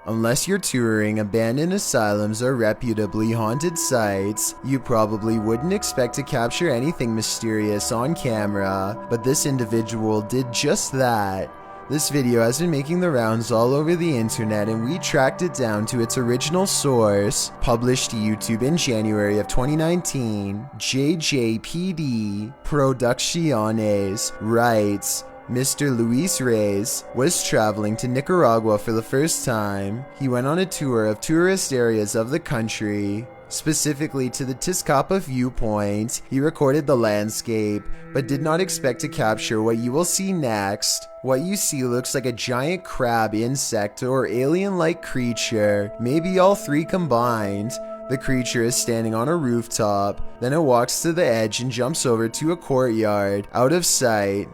Unless you're touring abandoned asylums or reputably haunted sites, you probably wouldn't expect to capture anything mysterious on camera, but this individual did just that. This video has been making the rounds all over the internet, and we tracked it down to its original source. Published to YouTube in January of 2019, JJPD Producciones writes, Mr. Luis Reyes was traveling to Nicaragua for the first time. He went on a tour of tourist areas of the country, specifically to the Tizcapa viewpoint. He recorded the landscape, but did not expect to capture what you will see next. What you see looks like a giant crab insect or alien-like creature, maybe all three combined. The creature is standing on a rooftop, then it walks to the edge and jumps over to a courtyard, out of sight.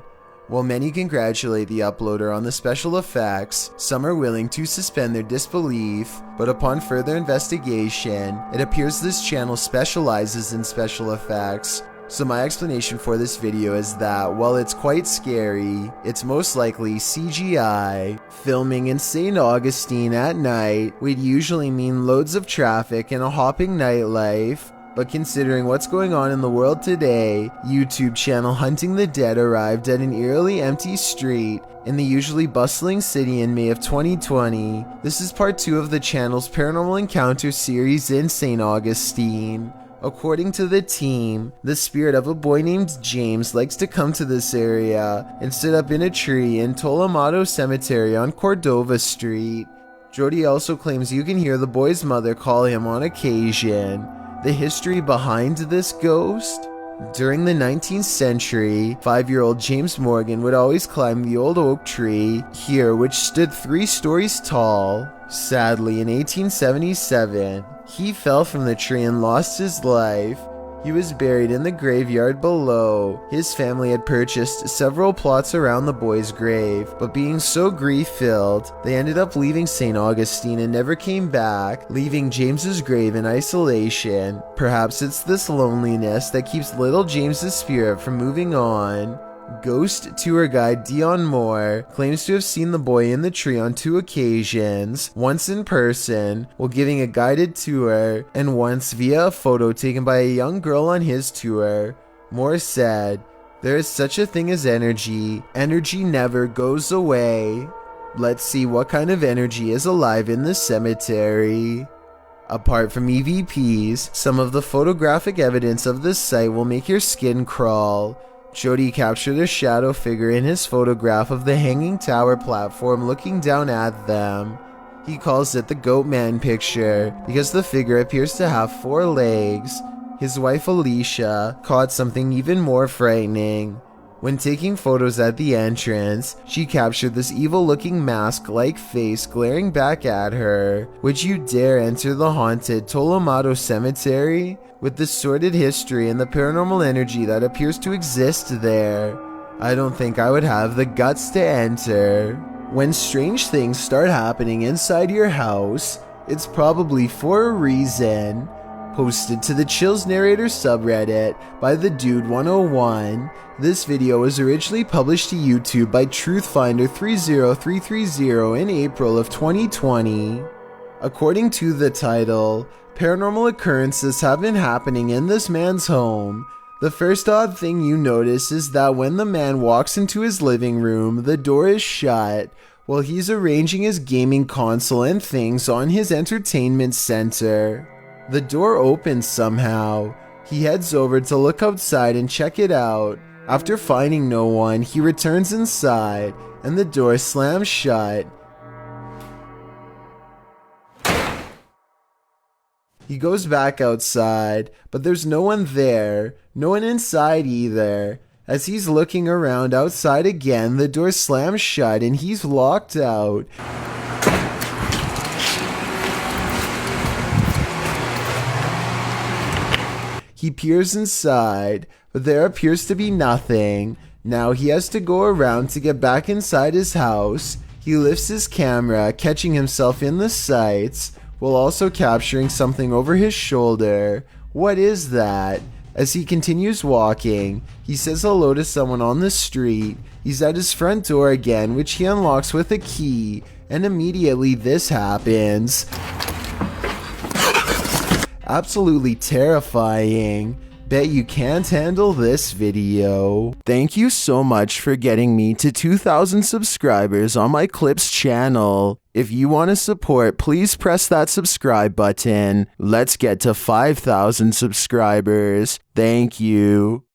While many congratulate the uploader on the special effects, some are willing to suspend their disbelief, but upon further investigation, it appears this channel specializes in special effects. So my explanation for this video is that, while it's quite scary, it's most likely CGI. Filming in St. Augustine at night would usually mean loads of traffic and a hopping nightlife. But considering what's going on in the world today, YouTube channel Hunting the Dead arrived at an eerily empty street in the usually bustling city in May of 2020. This is part 2 of the channel's Paranormal Encounter series in St. Augustine. According to the team, the spirit of a boy named James likes to come to this area and sit up in a tree in Tolamato Cemetery on Cordova Street. Jody also claims you can hear the boy's mother call him on occasion. The history behind this ghost? During the 19th century, 5-year-old James Morgan would always climb the old oak tree here, which stood 3 stories tall. Sadly, in 1877, he fell from the tree and lost his life. He was buried in the graveyard below. His family had purchased several plots around the boy's grave, but being so grief-filled, they ended up leaving St. Augustine and never came back, leaving James's grave in isolation. Perhaps it's this loneliness that keeps little James's spirit from moving on. Ghost tour guide Dion Moore claims to have seen the boy in the tree on 2 occasions, once in person while giving a guided tour, and once via a photo taken by a young girl on his tour. Moore said, "There is such a thing as energy. Energy never goes away. Let's see what kind of energy is alive in the cemetery." Apart from EVPs, some of the photographic evidence of this site will make your skin crawl. Jody captured a shadow figure in his photograph of the hanging tower platform looking down at them. He calls it the Goat Man picture because the figure appears to have 4 legs. His wife Alicia caught something even more frightening. When taking photos at the entrance, she captured this evil-looking mask-like face glaring back at her. Would you dare enter the haunted Tolamato Cemetery? With the sordid history and the paranormal energy that appears to exist there, I don't think I would have the guts to enter. When strange things start happening inside your house, it's probably for a reason. Posted to the Chills Narrator subreddit by the Dude 101, this video was originally published to YouTube by Truthfinder 30330 in April of 2020. According to the title, paranormal occurrences have been happening in this man's home. The first odd thing you notice is that when the man walks into his living room, the door is shut while he's arranging his gaming console and things on his entertainment center. The door opens somehow. He heads over to look outside and check it out. After finding no one, he returns inside and the door slams shut. He goes back outside, but there's no one there, no one inside either. As he's looking around outside again, the door slams shut and he's locked out. He peers inside, but there appears to be nothing. Now he has to go around to get back inside his house. He lifts his camera, catching himself in the sights, while also capturing something over his shoulder. What is that? As he continues walking, he says hello to someone on the street. He's at his front door again, which he unlocks with a key, and immediately this happens. Absolutely terrifying. Bet you can't handle this video. Thank you so much for getting me to 2,000 subscribers on my Clips channel. If you want to support, please press that subscribe button. Let's get to 5,000 subscribers. Thank you.